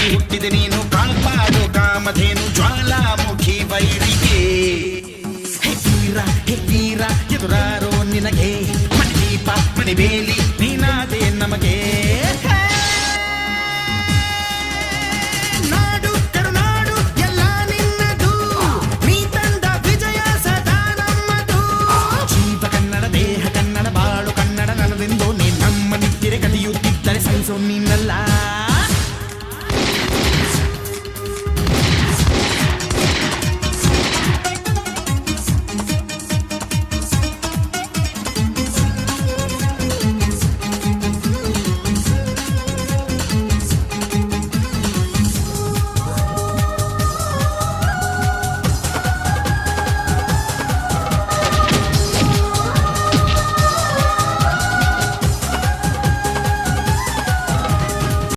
ಹುಟ್ಟಿದೆ ನೀನು ಕಾಪಾಡು ಕಾಮಧೇನು ಜ್ವಾಲಾಮುಖಿ ವೈರಿಗೆ. ಹೇ ತೀರ ಎದುರಾರೋ ನಿನಗೆ ಮಣಿದೀಪ ಮಣಿಬೇಲಿ